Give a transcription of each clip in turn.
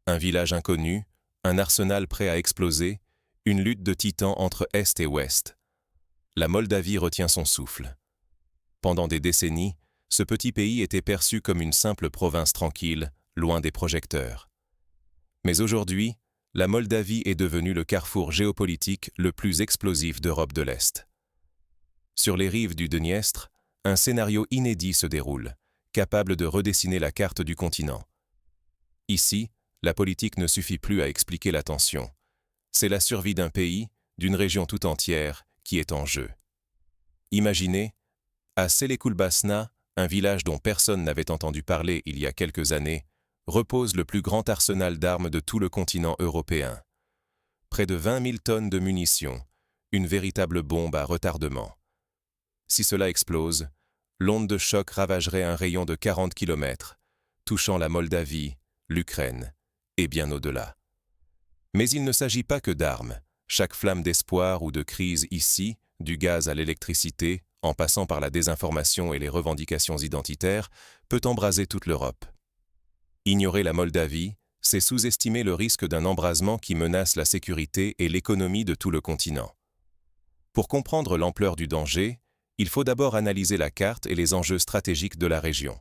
Un village inconnu, un arsenal prêt à exploser, une lutte de titans entre Est et Ouest. La Moldavie retient son souffle. Pendant des décennies, ce petit pays était perçu comme une simple province tranquille, loin des projecteurs. Mais aujourd'hui, la Moldavie est devenue le carrefour géopolitique le plus explosif d'Europe de l'Est. Sur les rives du Dniestre, un scénario inédit se déroule, capable de redessiner la carte du continent. Ici, la politique ne suffit plus à expliquer la tension. C'est la survie d'un pays, d'une région tout entière, qui est en jeu. Imaginez, à Selekulbasna, un village dont personne n'avait entendu parler il y a quelques années, repose le plus grand arsenal d'armes de tout le continent européen. Près de 20 000 tonnes de munitions, une véritable bombe à retardement. Si cela explose, l'onde de choc ravagerait un rayon de 40 km, touchant la Moldavie, l'Ukraine, et bien au-delà. Mais il ne s'agit pas que d'armes. Chaque flamme d'espoir ou de crise ici, du gaz à l'électricité, en passant par la désinformation et les revendications identitaires, peut embraser toute l'Europe. Ignorer la Moldavie, c'est sous-estimer le risque d'un embrasement qui menace la sécurité et l'économie de tout le continent. Pour comprendre l'ampleur du danger, il faut d'abord analyser la carte et les enjeux stratégiques de la région.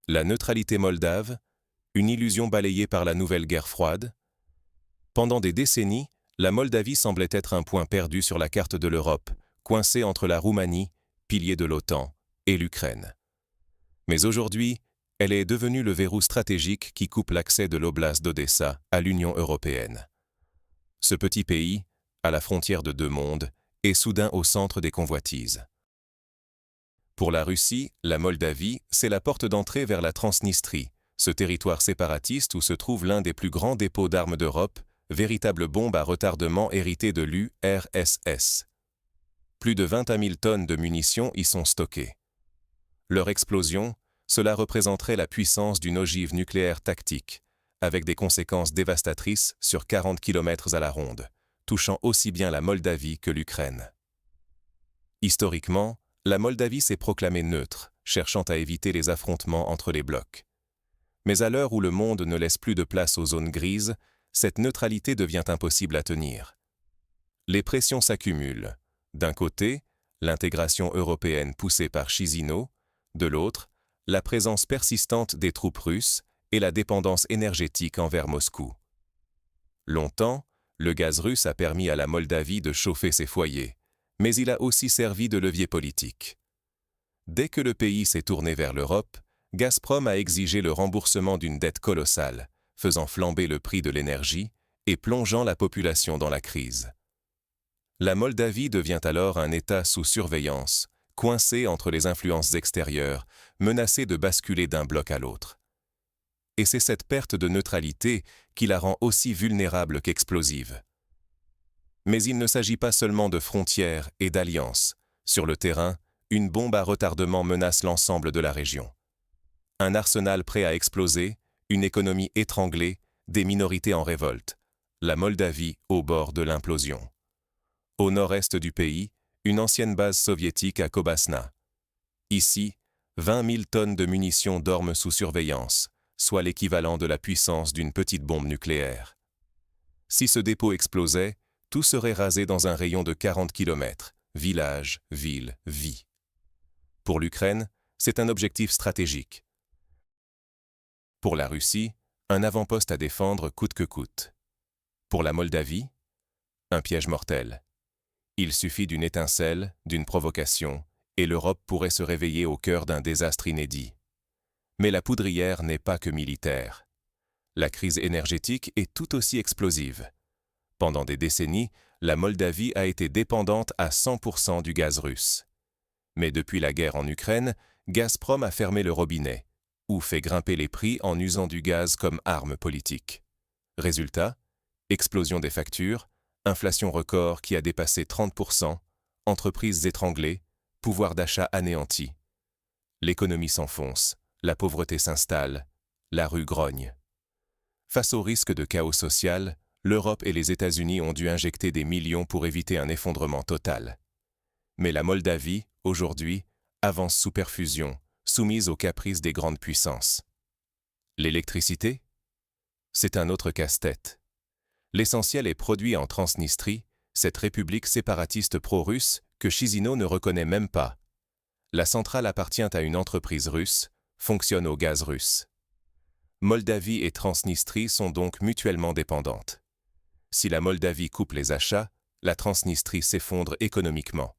La neutralité moldave, une illusion balayée par la nouvelle guerre froide. Pendant des décennies, la Moldavie semblait être un point perdu sur la carte de l'Europe, coincée entre la Roumanie, pilier de l'OTAN, et l'Ukraine. Mais aujourd'hui, elle est devenue le verrou stratégique qui coupe l'accès de l'oblast d'Odessa à l'Union européenne. Ce petit pays, à la frontière de deux mondes, est soudain au centre des convoitises. Pour la Russie, la Moldavie, c'est la porte d'entrée vers la Transnistrie, ce territoire séparatiste où se trouve l'un des plus grands dépôts d'armes d'Europe, véritable bombe à retardement héritée de l'URSS. Plus de 21 000 tonnes de munitions y sont stockées. Leur explosion, cela représenterait la puissance d'une ogive nucléaire tactique, avec des conséquences dévastatrices sur 40 km à la ronde, touchant aussi bien la Moldavie que l'Ukraine. Historiquement, la Moldavie s'est proclamée neutre, cherchant à éviter les affrontements entre les blocs. Mais à l'heure où le monde ne laisse plus de place aux zones grises, cette neutralité devient impossible à tenir. Les pressions s'accumulent. D'un côté, l'intégration européenne poussée par Chisinau, de l'autre, la présence persistante des troupes russes et la dépendance énergétique envers Moscou. Longtemps, le gaz russe a permis à la Moldavie de chauffer ses foyers, mais il a aussi servi de levier politique. Dès que le pays s'est tourné vers l'Europe, Gazprom a exigé le remboursement d'une dette colossale, faisant flamber le prix de l'énergie et plongeant la population dans la crise. La Moldavie devient alors un État sous surveillance, coincé entre les influences extérieures, menacé de basculer d'un bloc à l'autre. Et c'est cette perte de neutralité qui la rend aussi vulnérable qu'explosive. Mais il ne s'agit pas seulement de frontières et d'alliances. Sur le terrain, une bombe à retardement menace l'ensemble de la région. Un arsenal prêt à exploser, une économie étranglée, des minorités en révolte. La Moldavie au bord de l'implosion. Au nord-est du pays, une ancienne base soviétique à Kobasna. Ici, 20 000 tonnes de munitions dorment sous surveillance, soit l'équivalent de la puissance d'une petite bombe nucléaire. Si ce dépôt explosait, tout serait rasé dans un rayon de 40 km, village, ville, vie. Pour l'Ukraine, c'est un objectif stratégique. Pour la Russie, un avant-poste à défendre coûte que coûte. Pour la Moldavie, un piège mortel. Il suffit d'une étincelle, d'une provocation, et l'Europe pourrait se réveiller au cœur d'un désastre inédit. Mais la poudrière n'est pas que militaire. La crise énergétique est tout aussi explosive. Pendant des décennies, la Moldavie a été dépendante à 100% du gaz russe. Mais depuis la guerre en Ukraine, Gazprom a fermé le robinet, ou fait grimper les prix en usant du gaz comme arme politique. Résultat, explosion des factures, inflation record qui a dépassé 30%, entreprises étranglées, pouvoir d'achat anéanti. L'économie s'enfonce, la pauvreté s'installe, la rue grogne. Face au risque de chaos social, l'Europe et les États-Unis ont dû injecter des millions pour éviter un effondrement total. Mais la Moldavie, aujourd'hui, avance sous perfusion, soumise aux caprices des grandes puissances. L'électricité ? C'est un autre casse-tête. L'essentiel est produit en Transnistrie, cette république séparatiste pro-russe que Chisinau ne reconnaît même pas. La centrale appartient à une entreprise russe, fonctionne au gaz russe. Moldavie et Transnistrie sont donc mutuellement dépendantes. Si la Moldavie coupe les achats, la Transnistrie s'effondre économiquement.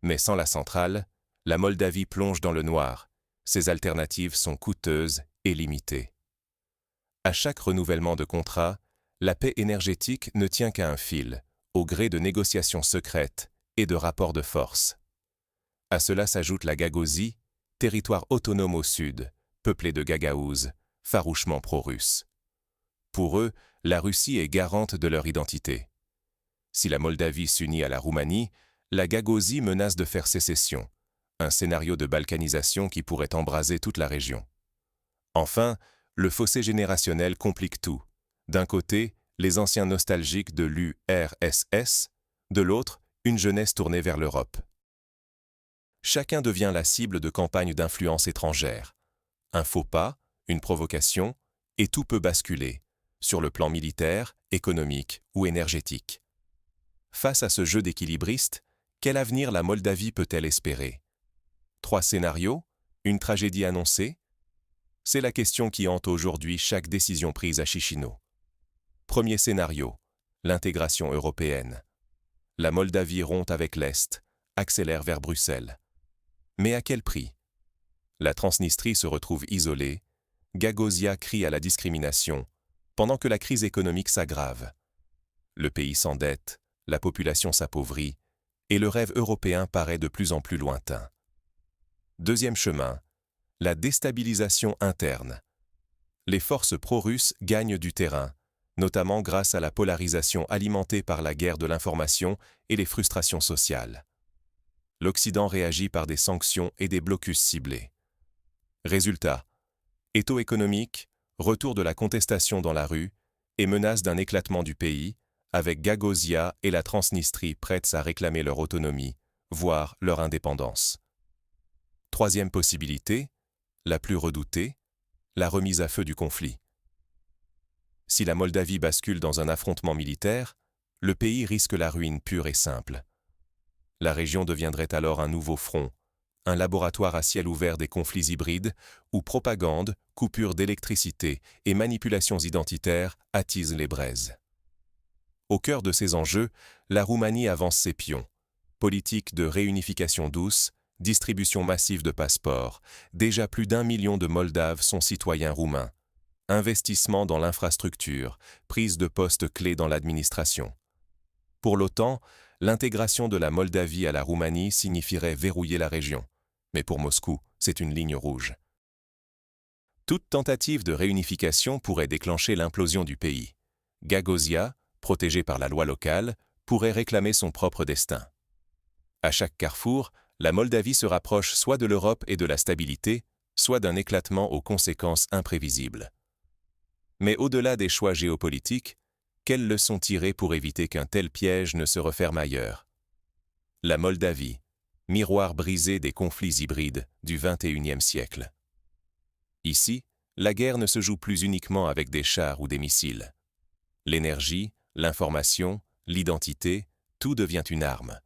Mais sans la centrale, la Moldavie plonge dans le noir. Ses alternatives sont coûteuses et limitées. À chaque renouvellement de contrat, la paix énergétique ne tient qu'à un fil, au gré de négociations secrètes et de rapports de force. À cela s'ajoute la Gagauzie, territoire autonome au sud, peuplé de Gagaouzes, farouchement pro-russes. Pour eux, la Russie est garante de leur identité. Si la Moldavie s'unit à la Roumanie, la Gagauzie menace de faire sécession, un scénario de balkanisation qui pourrait embraser toute la région. Enfin, le fossé générationnel complique tout. D'un côté, les anciens nostalgiques de l'URSS, de l'autre, une jeunesse tournée vers l'Europe. Chacun devient la cible de campagnes d'influence étrangères. Un faux pas, une provocation, et tout peut basculer, sur le plan militaire, économique ou énergétique. Face à ce jeu d'équilibristes, quel avenir la Moldavie peut-elle espérer? 3 scénarios? Une tragédie annoncée? C'est la question qui hante aujourd'hui chaque décision prise à Chisinau. Premier scénario, l'intégration européenne. La Moldavie rompt avec l'Est, accélère vers Bruxelles. Mais à quel prix? La Transnistrie se retrouve isolée, Gagausia crie à la discrimination, pendant que la crise économique s'aggrave. Le pays s'endette, la population s'appauvrit, et le rêve européen paraît de plus en plus lointain. Deuxième chemin, la déstabilisation interne. Les forces pro-russes gagnent du terrain, notamment grâce à la polarisation alimentée par la guerre de l'information et les frustrations sociales. L'Occident réagit par des sanctions et des blocus ciblés. Résultat, étau économique, retour de la contestation dans la rue et menace d'un éclatement du pays, avec Gagausia et la Transnistrie prêtes à réclamer leur autonomie, voire leur indépendance. Troisième possibilité, la plus redoutée, la remise à feu du conflit. Si la Moldavie bascule dans un affrontement militaire, le pays risque la ruine pure et simple. La région deviendrait alors un nouveau front, un laboratoire à ciel ouvert des conflits hybrides où propagande, coupure d'électricité et manipulations identitaires attisent les braises. Au cœur de ces enjeux, la Roumanie avance ses pions. Politique de réunification douce, distribution massive de passeports, déjà plus d'1 million de Moldaves sont citoyens roumains. Investissement dans l'infrastructure, prise de postes clés dans l'administration. Pour l'OTAN, l'intégration de la Moldavie à la Roumanie signifierait verrouiller la région. Mais pour Moscou, c'est une ligne rouge. Toute tentative de réunification pourrait déclencher l'implosion du pays. Gagausia, protégé par la loi locale, pourrait réclamer son propre destin. À chaque carrefour, la Moldavie se rapproche soit de l'Europe et de la stabilité, soit d'un éclatement aux conséquences imprévisibles. Mais au-delà des choix géopolitiques, quelles leçons tirer pour éviter qu'un tel piège ne se referme ailleurs? La Moldavie, miroir brisé des conflits hybrides du XXIe siècle. Ici, la guerre ne se joue plus uniquement avec des chars ou des missiles. L'énergie, l'information, l'identité, tout devient une arme.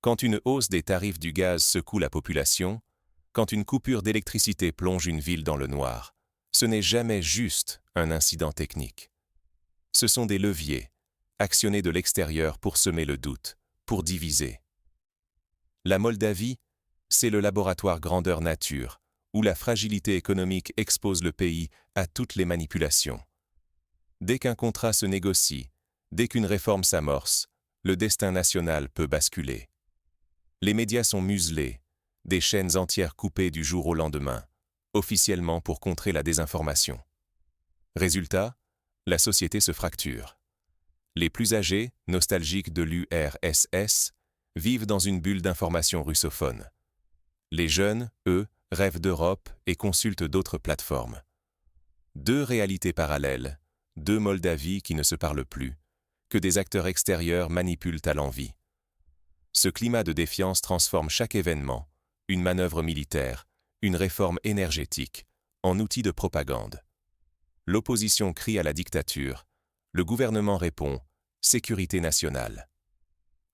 Quand une hausse des tarifs du gaz secoue la population, quand une coupure d'électricité plonge une ville dans le noir, ce n'est jamais juste un incident technique. Ce sont des leviers, actionnés de l'extérieur pour semer le doute, pour diviser. La Moldavie, c'est le laboratoire grandeur nature, où la fragilité économique expose le pays à toutes les manipulations. Dès qu'un contrat se négocie, dès qu'une réforme s'amorce, le destin national peut basculer. Les médias sont muselés, des chaînes entières coupées du jour au lendemain, officiellement pour contrer la désinformation. Résultat, la société se fracture. Les plus âgés, nostalgiques de l'URSS, vivent dans une bulle d'information russophone. Les jeunes, eux, rêvent d'Europe et consultent d'autres plateformes. 2 réalités parallèles, 2 Moldavies qui ne se parlent plus, que des acteurs extérieurs manipulent à l'envi. Ce climat de défiance transforme chaque événement, une manœuvre militaire, une réforme énergétique, en outil de propagande. L'opposition crie à la dictature. Le gouvernement répond « sécurité nationale ».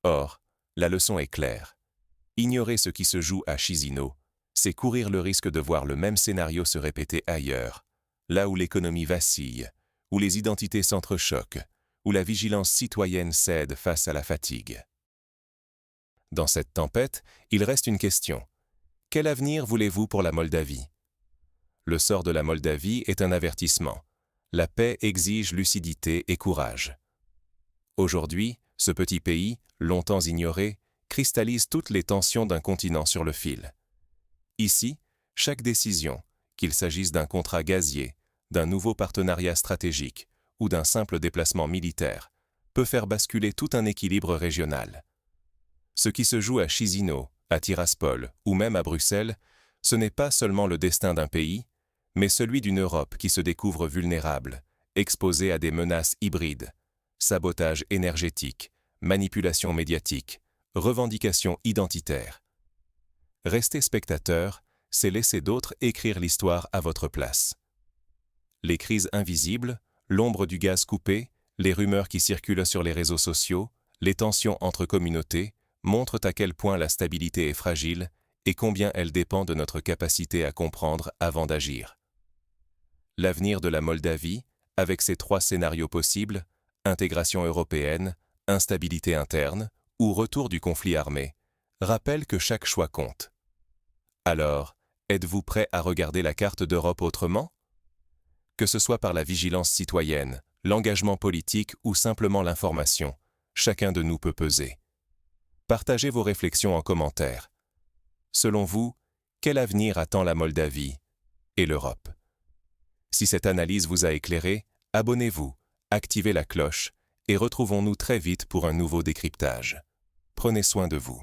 Or, la leçon est claire. Ignorer ce qui se joue à Chisinau, c'est courir le risque de voir le même scénario se répéter ailleurs, là où l'économie vacille, où les identités s'entrechoquent, où la vigilance citoyenne cède face à la fatigue. Dans cette tempête, il reste une question. Quel avenir voulez-vous pour la Moldavie? Le sort de la Moldavie est un avertissement. La paix exige lucidité et courage. Aujourd'hui, ce petit pays, longtemps ignoré, cristallise toutes les tensions d'un continent sur le fil. Ici, chaque décision, qu'il s'agisse d'un contrat gazier, d'un nouveau partenariat stratégique ou d'un simple déplacement militaire, peut faire basculer tout un équilibre régional. Ce qui se joue à Chisinau, à Tiraspol ou même à Bruxelles, ce n'est pas seulement le destin d'un pays, mais celui d'une Europe qui se découvre vulnérable, exposée à des menaces hybrides, sabotage énergétique, manipulation médiatique, revendications identitaires. Rester spectateur, c'est laisser d'autres écrire l'histoire à votre place. Les crises invisibles, l'ombre du gaz coupé, les rumeurs qui circulent sur les réseaux sociaux, les tensions entre communautés, montrent à quel point la stabilité est fragile et combien elle dépend de notre capacité à comprendre avant d'agir. L'avenir de la Moldavie, avec ses 3 scénarios possibles, intégration européenne, instabilité interne ou retour du conflit armé, rappelle que chaque choix compte. Alors, êtes-vous prêt à regarder la carte d'Europe autrement? Que ce soit par la vigilance citoyenne, l'engagement politique ou simplement l'information, chacun de nous peut peser. Partagez vos réflexions en commentaire. Selon vous, quel avenir attend la Moldavie et l'Europe? Si cette analyse vous a éclairé, abonnez-vous, activez la cloche et retrouvons-nous très vite pour un nouveau décryptage. Prenez soin de vous.